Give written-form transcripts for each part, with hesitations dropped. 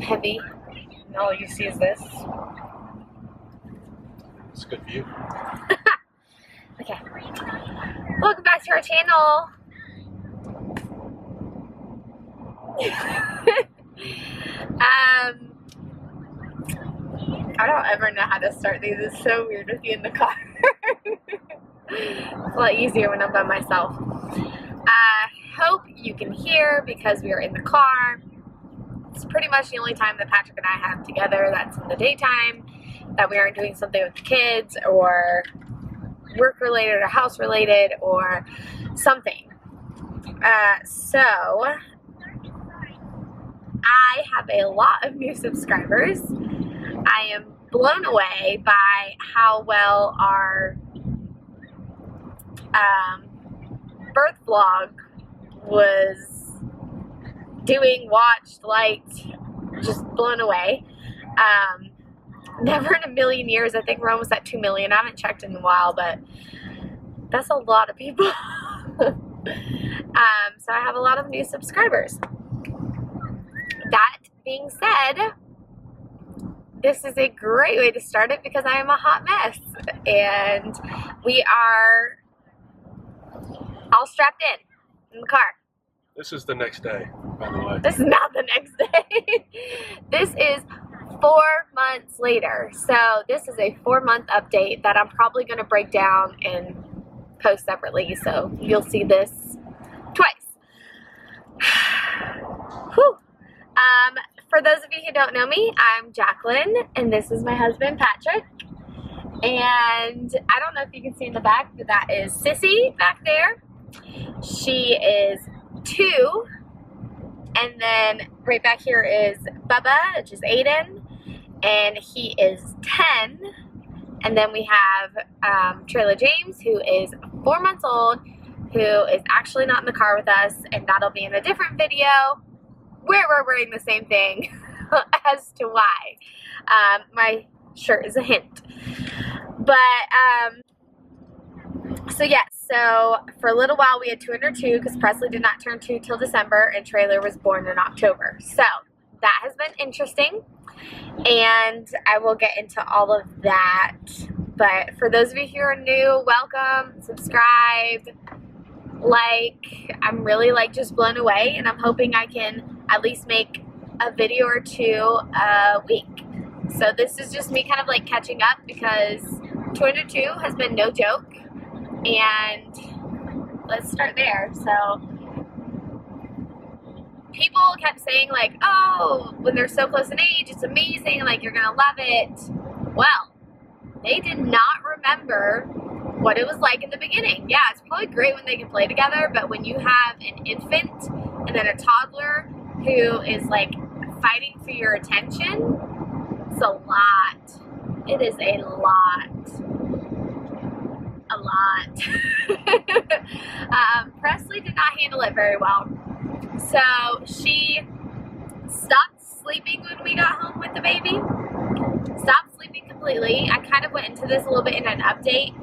heavy, and all you see is this. It's a good view. Okay. Welcome back to our channel. I don't ever know how to start these. It's so weird with you in the car. It's a lot easier when I'm by myself. I hope you can hear because we are in the car. It's pretty much the only time that Patrick and I have together that's in the daytime, that we aren't doing something with the kids or work related or house related or something. So I have a lot of new subscribers. I am blown away by how well our birth vlog was doing, watched, liked, just blown away. Never in a million years. I think we're almost at 2 million. I haven't checked in a while, but that's a lot of people. So I have a lot of new subscribers. That being said, this is a great way to start it because I am a hot mess. And we are all strapped in the car. This is the next day, by the way. This is not the next day. This is 4 months later. So this is a 4-month update that I'm probably going to break down and post separately. So you'll see this twice. Whew. For those of you who don't know me, I'm Jacqueline, and this is my husband, Patrick. And I don't know if you can see in the back, but that is Sissy back there. She is 2. And then right back here is Bubba, which is Aiden, and he is 10. And then we have Trailer James, who is 4 months old, who is actually not in the car with us, and that'll be in a different video where we're wearing the same thing as to why. My shirt is a hint. But, so yes, so for a little while we had 2 under 2 because Presley did not turn 2 till December and Trailer was born in October. So that has been interesting, and I will get into all of that. But for those of you who are new, welcome, subscribe, like. I'm really just blown away, and I'm hoping I can at least make a video or 2 a week. So this is just me kind of catching up because 2 under 2 has been no joke. And let's start there. So people kept saying oh, when they're so close in age, it's amazing, you're gonna love it. Well, they did not remember what it was like in the beginning. Yeah, it's probably great when they can play together, but when you have an infant and then a toddler who is fighting for your attention, it's a lot. It is a lot. A lot. Presley did not handle it very well. So she stopped sleeping when we got home with the baby. Stopped sleeping completely. I kind of went into this a little bit in an update.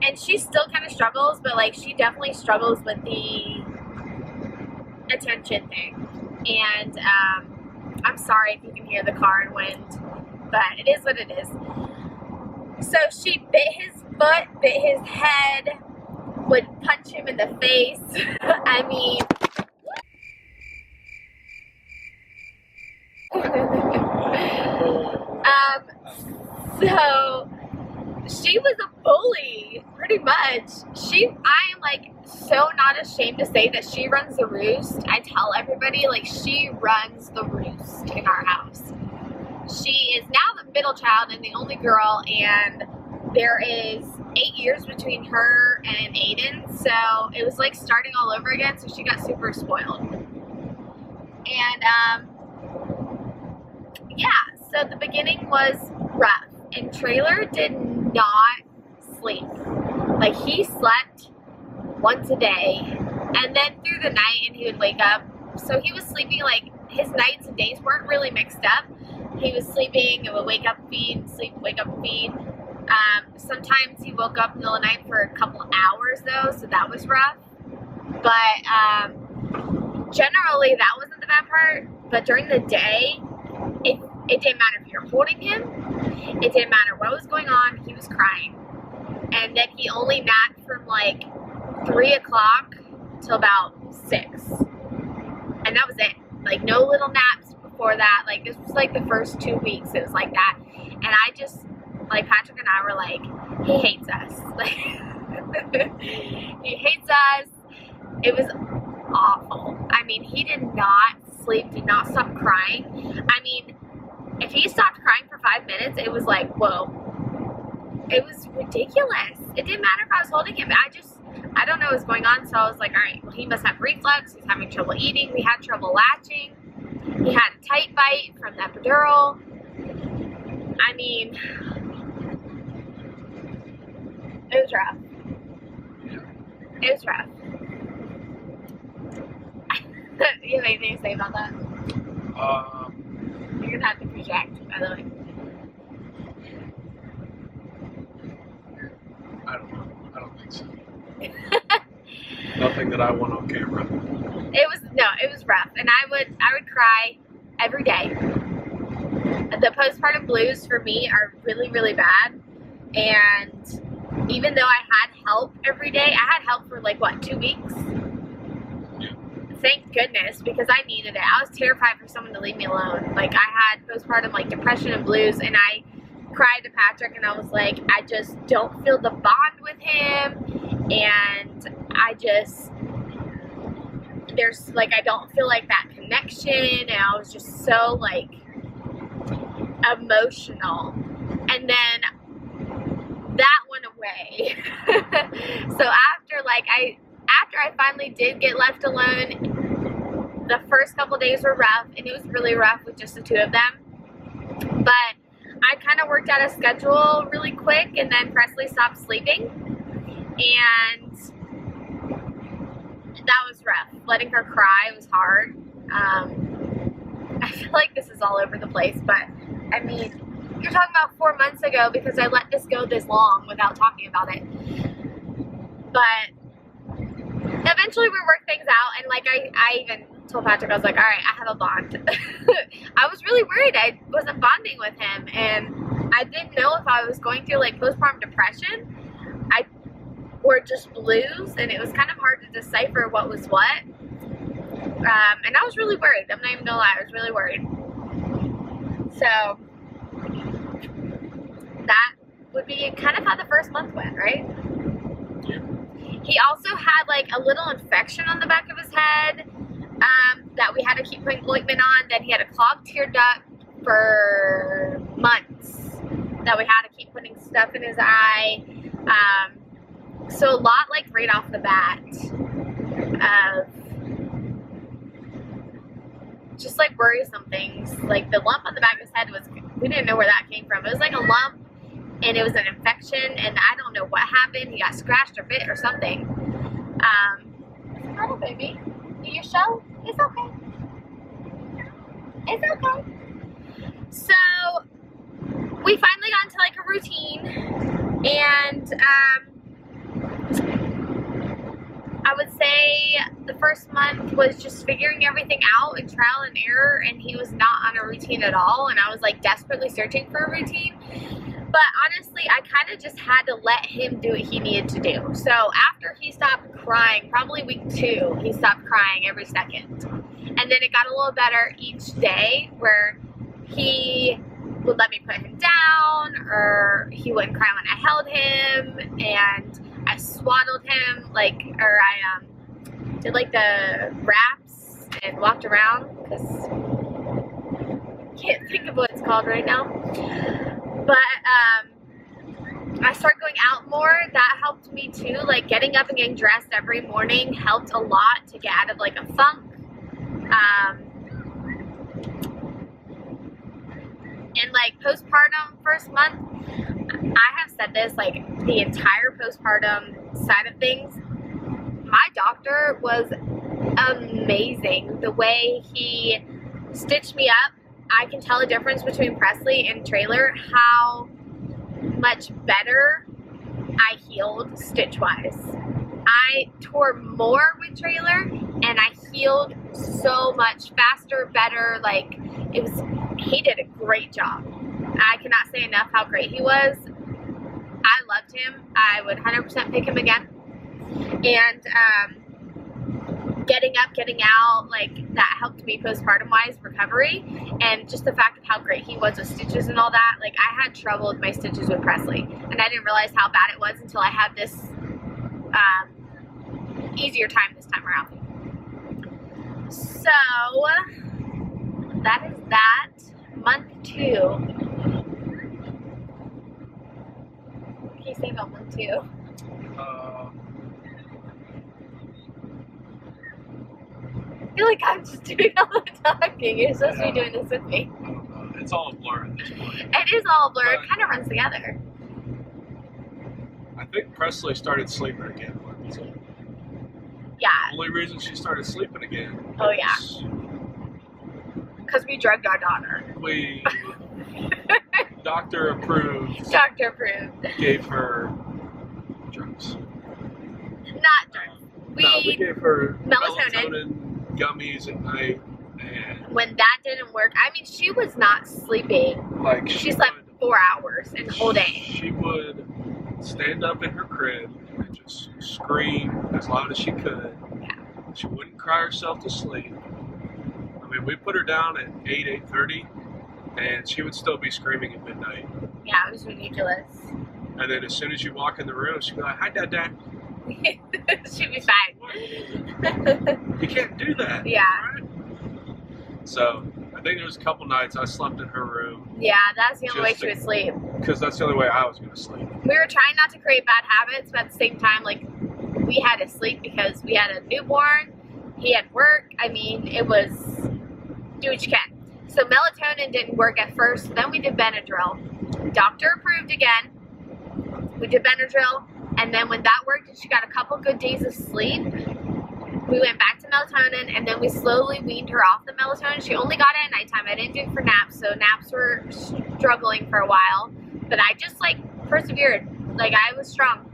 And she still kind of struggles, but she definitely struggles with the attention thing. And I'm sorry if you can hear the car and wind, but it is what it is. So she bit his foot, bit his head, would punch him in the face. I mean, so she was a bully, pretty much. I am so not ashamed to say that she runs the roost. I tell everybody she runs the roost in our house. She is now the middle child and the only girl, and there is 8 years between her and Aiden, so it was starting all over again, so she got super spoiled. And yeah, so the beginning was rough, and Trailer did not sleep. He slept once a day, and then through the night, and he would wake up, so he was sleeping his nights and days weren't really mixed up. He was sleeping and would wake up, feed, sleep, wake up, feed. Sometimes he woke up in the middle of the night for a couple hours though, so that was rough. But generally that wasn't the bad part, but during the day, it didn't matter if you were holding him. It didn't matter what was going on. He was crying. And then he only napped from like 3 o'clock till about 6. And that was it. Like no little naps before that. Like this was like the first 2 weeks. It was like that. And I just, like Patrick and I were like, he hates us. Like, he hates us. It was awful. I mean, he did not sleep, did not stop crying. I mean, if he stopped crying for 5 minutes, it was like, whoa. It was ridiculous. It didn't matter if I was holding him. I don't know what was going on, so I was like, all right, well, he must have reflux. He's having trouble eating. We had trouble latching. He had a tight bite from the epidural. I mean, it was rough. It was rough. You have anything to say about that? You're gonna have to project, by the way. I don't know. I don't think so. Nothing that I want on camera. It was rough, and I would cry every day. The postpartum blues for me are really, really bad, and even though I had help every day, I had help for like what, 2 weeks? Yeah. Thank goodness, because I needed it. I was terrified for someone to leave me alone. Like I had postpartum like depression and blues, and I cried to Patrick and I was like, I just don't feel the bond with him, and I don't feel like that connection, and I was just so like emotional, and then that went away. So after I finally did get left alone, the first couple days were rough, and it was really rough with just the 2 of them, but I kind of worked out a schedule really quick, and then Presley stopped sleeping, and that was rough. Letting her cry was hard. I feel like this is all over the place, but I mean, you're talking about 4 months ago because I let this go this long without talking about it. But eventually we worked things out, and like I even told Patrick, I was like, all right, I have a bond. I was really worried I wasn't bonding with him, and I didn't know if I was going through like postpartum depression or just blues, and it was kind of hard to decipher what was what. And I was really worried. I'm not even gonna lie, I was really worried. So that would be kind of how the first month went, right? Yeah. He also had like a little infection on the back of his head that we had to keep putting ointment on. Then he had a clogged tear duct for months that we had to keep putting stuff in his eye. So a lot like right off the bat of just like worrisome things. Like the lump on the back of his head we didn't know where that came from. It was like a lump, and it was an infection, and I don't know what happened. He got scratched or bit or something. Hello, baby. You show? It's okay. It's okay. So we finally got into like a routine, and I would say the first month was just figuring everything out and trial and error, and he was not on a routine at all, and I was like desperately searching for a routine. But honestly, I kind of just had to let him do what he needed to do. So after he stopped crying, probably week 2, he stopped crying every second. And then it got a little better each day, where he would let me put him down, or he wouldn't cry when I held him, and I swaddled him, or I did like the wraps and walked around, because I can't think of what it's called right now. But I started going out more. That helped me too. Like getting up and getting dressed every morning helped a lot to get out of like a funk. And like postpartum first month, I have said this, like the entire postpartum side of things, my doctor was amazing. The way he stitched me up, I can tell the difference between Presley and Trailer, how much better I healed stitch-wise. I tore more with Trailer, and I healed so much faster, better. Like, he did a great job. I cannot say enough how great he was. I loved him. I would 100% pick him again. And getting up, getting out, like, that helped me postpartum wise recovery. And just the fact of how great he was with stitches and all that. Like, I had trouble with my stitches with Presley, and I didn't realize how bad it was until I had this easier time this time around. So that is that. Month 2. What can you say about month 2? I feel like I'm just doing all the talking. You're supposed to be doing this with me. I don't know. It's all a blur at this point. It is all a blur. It kind of runs together. I think Presley started sleeping again. Yeah. The only reason she started sleeping again. Oh, yeah. Because we drugged our daughter. We doctor approved. Doctor approved. Gave her drugs. Not drugs. We gave her melatonin gummies at night, and when that didn't work, I mean, she was not sleeping. like She slept 4 hours in the whole day. She would stand up in her crib and just scream as loud as she could. Yeah. She wouldn't cry herself to sleep. I mean, we put her down at 8:30, and she would still be screaming at midnight. Yeah, it was ridiculous. And then as soon as you walk in the room, she'd be like, "Hi, Dad, Dad." She'd be fine. You can't do that. Yeah. Right? So I think there was a couple nights I slept in her room Yeah, that's the only way she would sleep. because that's the only way I was going to sleep. We were trying not to create bad habits, but at the same time, like, we had to sleep because we had a newborn. He had work. I mean, it was do what you can. So melatonin didn't work at first. Then we did Benadryl. Doctor approved again. We did Benadryl. And then when that worked and she got a couple good days of sleep, we went back to melatonin, and then we slowly weaned her off the melatonin. She only got it at nighttime. I didn't do it for naps, so naps were struggling for a while. But I just, like, persevered. Like, I was strong.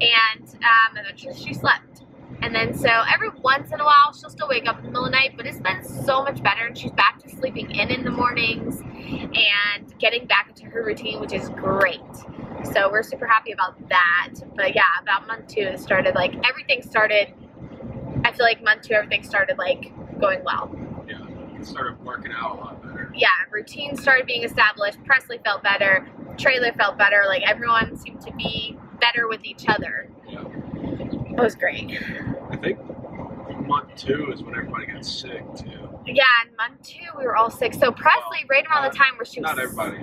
And eventually she slept. And then so every once in a while she'll still wake up in the middle of the night, but it's been so much better, and she's back to sleeping in the mornings and getting back into her routine, which is great. So we're super happy about that. But yeah, about month 2 it started, like, everything started, I feel like month 2 everything started, like, going well. Yeah, it started working out a lot better. Yeah, routines started being established. Presley felt better. Trailer felt better. Like, everyone seemed to be better with each other. Yeah. It was great. I think month 2 is when everybody got sick too. Yeah, in month 2 we were all sick. So Presley, right around the time where she was... Not everybody.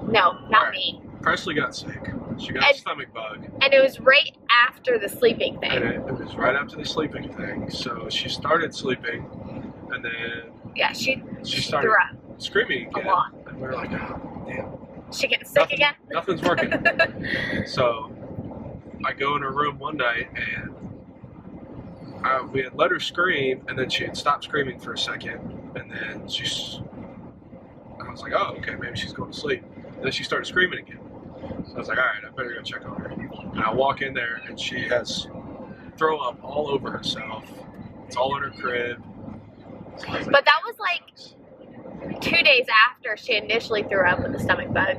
No, not Right. me. Presley got sick. She got a stomach bug. And it was right after the sleeping And thing. it was right after the sleeping thing. So she started sleeping, and then Yeah, she started threw up screaming a again. lot. And we were like, oh, damn. She getting sick again? Nothing's working. So I go in her room one night, and we had let her scream, and then she had stopped screaming for a second, and then I was like, oh, okay, maybe she's going to sleep. And then she started screaming again. So I was like, all right, I better go check on her. And I walk in there, and she has throw up all over herself. It's all in her crib. So I was like, But that was like 2 days after she initially threw up with the stomach bug.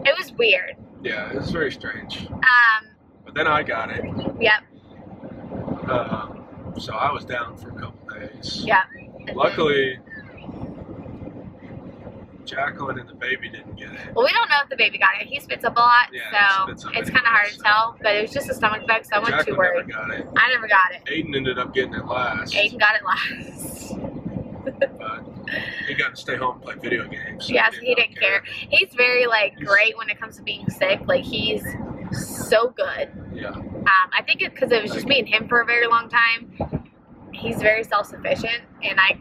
It was weird. yeah, it was very strange. Um, But then I got it. yep, So I was down for a couple days. yep. And Luckily, Jacqueline and the baby didn't get it. well, we don't know if the baby got it. He spits up a lot, Yeah, he so spits up it's anyway, kind of hard to so- tell. But it was just a stomach bug, so I wasn't too Jacqueline worried. never got it. I never got it. Aiden ended up getting it last. Aiden got it last. But he got to stay home and play video games. So Yes, he didn't care. He's very, like, He's- great when it comes to being sick. Like, he's so good. Yeah. I think it's because it was just me and him for a very long time. He's very self-sufficient, and I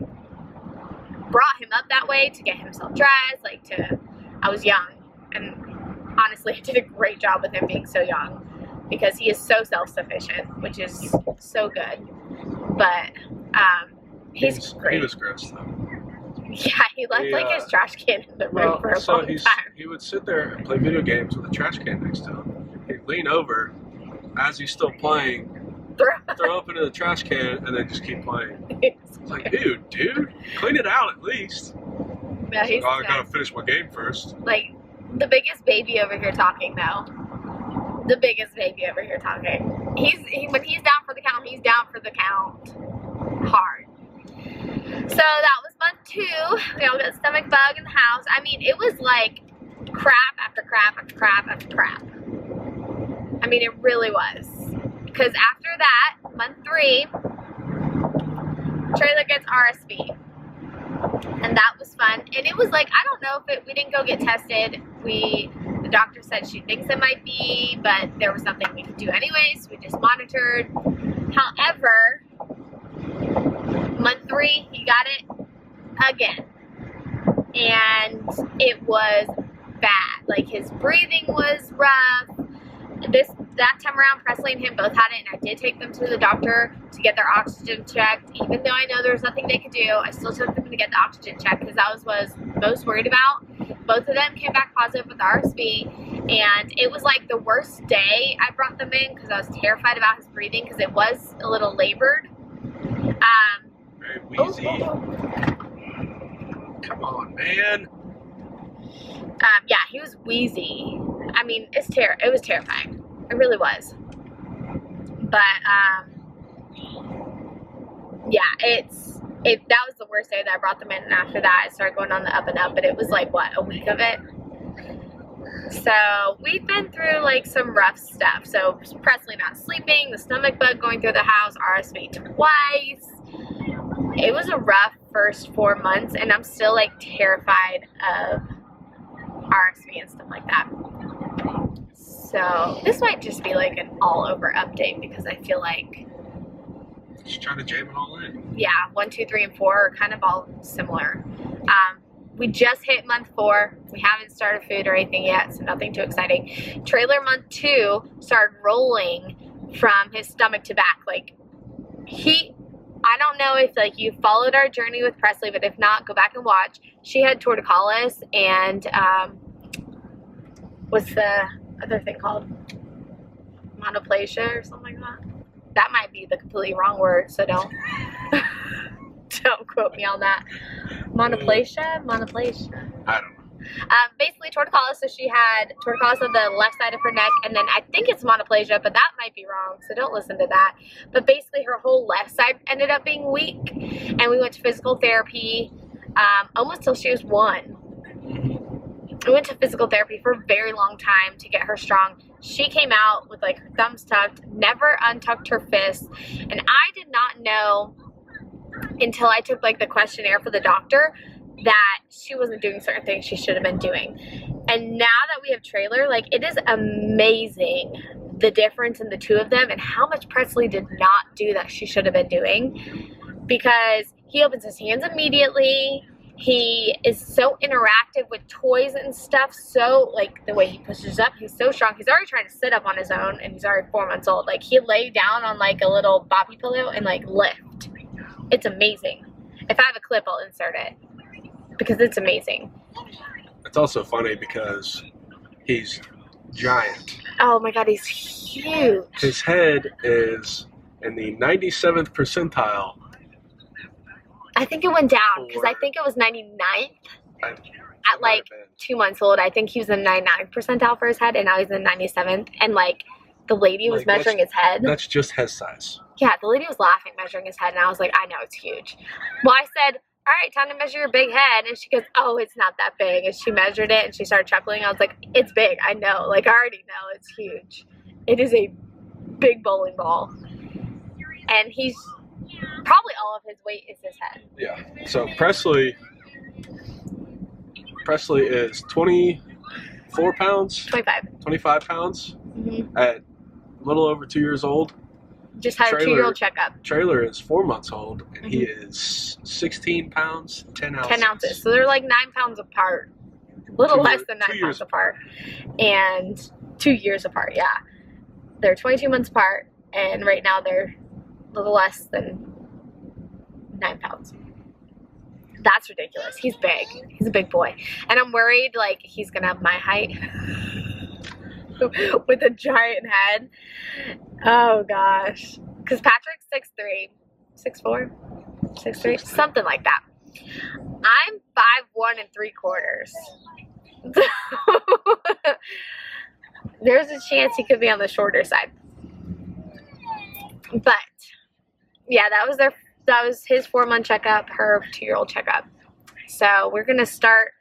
brought him up that way to get himself dressed, like, I was young, and honestly, I did a great job with him being so young, because he is so self-sufficient, which is so good. But he's great. He was gross though. Yeah, he left like his trash can in the room Well, for a so long time. he would sit there and play video games with a trash can next to him. He'd lean over as he's still playing, throw up into the trash can, and then just keep playing. It's like, dude, clean it out at least. Yeah, he's I gotta finish my game first. like the biggest baby over here talking though. The biggest baby over here talking. When he's down for the count, he's down for the count. Hard. So that was month 2. We all got stomach bug in the house. I mean, it was like crap after crap after crap after crap. I mean, it really was. Because after that, month 3, Trailer gets RSV. And that was fun. And it was like, I don't know if we didn't go get tested. The doctor said she thinks it might be, but there was nothing we could do anyways. We just monitored. However, month 3, he got it again. And it was bad. Like, his breathing was rough. That time around, Presley and him both had it, and I did take them to the doctor to get their oxygen checked. Even though I know there was nothing they could do, I still took them to get the oxygen checked because that was what I was most worried about. Both of them came back positive with RSV, and it was like the worst day I brought them in because I was terrified about his breathing because it was a little labored. Very wheezy. Come on, man. Yeah, he was wheezy. I mean, it was terrifying. It really was. But, yeah, that was the worst day that I brought them in, and after that, I started going on the up and up, but it was like, what, a week of it? So, we've been through, like, some rough stuff. So, Presley not sleeping, the stomach bug going through the house, RSV twice. It was a rough first 4 months, and I'm still, like, terrified of RSV and stuff like that. So this might just be like an all-over update because I feel like just trying to jam it all in. Yeah, 1, 2, 3, and 4 are kind of all similar. We just hit month 4. We haven't started food or anything yet, so nothing too exciting. Trailer month 2 started rolling from his stomach to back. Like I don't know if like you followed our journey with Presley, but if not, go back and watch. She had torticollis and what's the other thing called? Monoplasia or something like that. That might be the completely wrong word, so don't quote me on that. Monoplasia? I don't know. Basically torticollis, so she had torticollis on the left side of her neck, and then I think it's monoplasia, but that might be wrong, so don't listen to that. But basically her whole left side ended up being weak, and we went to physical therapy almost till she was 1. We went to physical therapy for a very long time to get her strong. She came out with like her thumbs tucked, never untucked her fists, and I did not know until I took like the questionnaire for the doctor that she wasn't doing certain things she should have been doing. And now that we have Trailer, like it is amazing the difference in the two of them and how much Presley did not do that she should have been doing, because he opens his hands immediately. He is so interactive with toys and stuff. So, like, the way he pushes up, he's so strong. He's already trying to sit up on his own, and he's already 4 months old. Like, he lay down on, like, a little bobby pillow and, like, lift. It's amazing. If I have a clip, I'll insert it. Because it's amazing. It's also funny because he's giant. Oh, my God, he's huge. His head is in the 97th percentile. I think it went down because I think it was 99th at like 2 months old. I think he was in 99th percentile for his head, and now he's in 97th. And like the lady was measuring his head. That's just his size. Yeah, the lady was laughing, measuring his head, and I was like, I know it's huge. Well, I said, all right, time to measure your big head. And she goes, oh, it's not that big. And she measured it, and she started chuckling. I was like, it's big. I know. Like, I already know it's huge. It is a big bowling ball. And he's... probably all of his weight is his head. Yeah. So Presley is 24 pounds? 25 pounds at a little over 2 years old. Just had a 2-year-old checkup. Trailer is 4 months old, and he is 16 pounds, 10 ounces. 10 ounces. So they're like 9 pounds apart. A little less than 9 pounds apart. And 2 years apart, yeah. They're 22 months apart, and right now they're a little less than 9 pounds. That's ridiculous. He's big. He's a big boy. And I'm worried, like, he's gonna have my height with a giant head. Oh, gosh. Because Patrick's 6'3", 6'4", 6'3", something like that. I'm 5'1" 3/4. There's a chance he could be on the shorter side. But yeah, that was his 4-month checkup, her 2-year-old checkup. So we're gonna start.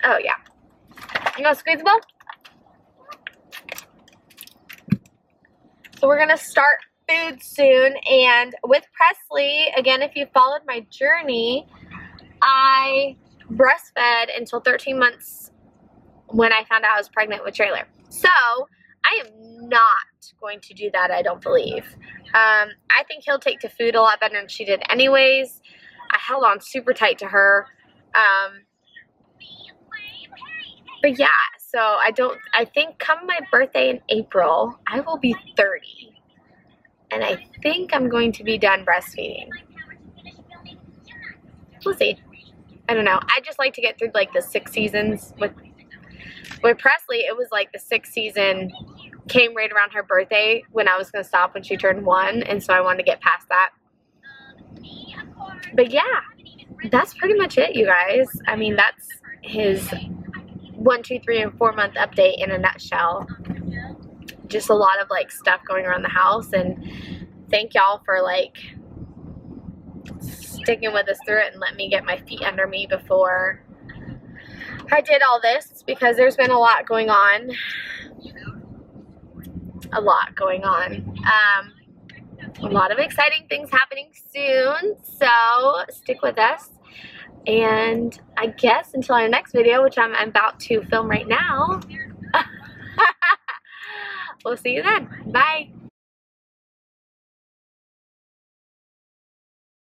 Oh yeah. You want a squeeze ball? So we're gonna start food soon, and with Presley, again, if you followed my journey, I breastfed until 13 months when I found out I was pregnant with Trailer. So I am not going to do that, I don't believe. I think he'll take to food a lot better than she did anyways. I held on super tight to her. But yeah, so I think come my birthday in April, I will be 30. And I think I'm going to be done breastfeeding. We'll see. I don't know. I just like to get through like the 6 seasons. With Presley, it was like the 6th season came right around her birthday when I was going to stop when she turned 1. And so I wanted to get past that. But yeah, that's pretty much it, you guys. I mean, that's his 1, 2, 3, and 4 month update in a nutshell. Just a lot of like stuff going around the house, and thank y'all for like sticking with us through it and let me get my feet under me before I did all this, because there's been a lot going on. A lot of exciting things happening soon, so stick with us. And I guess until our next video, which I'm about to film right now, we'll see you then. Bye.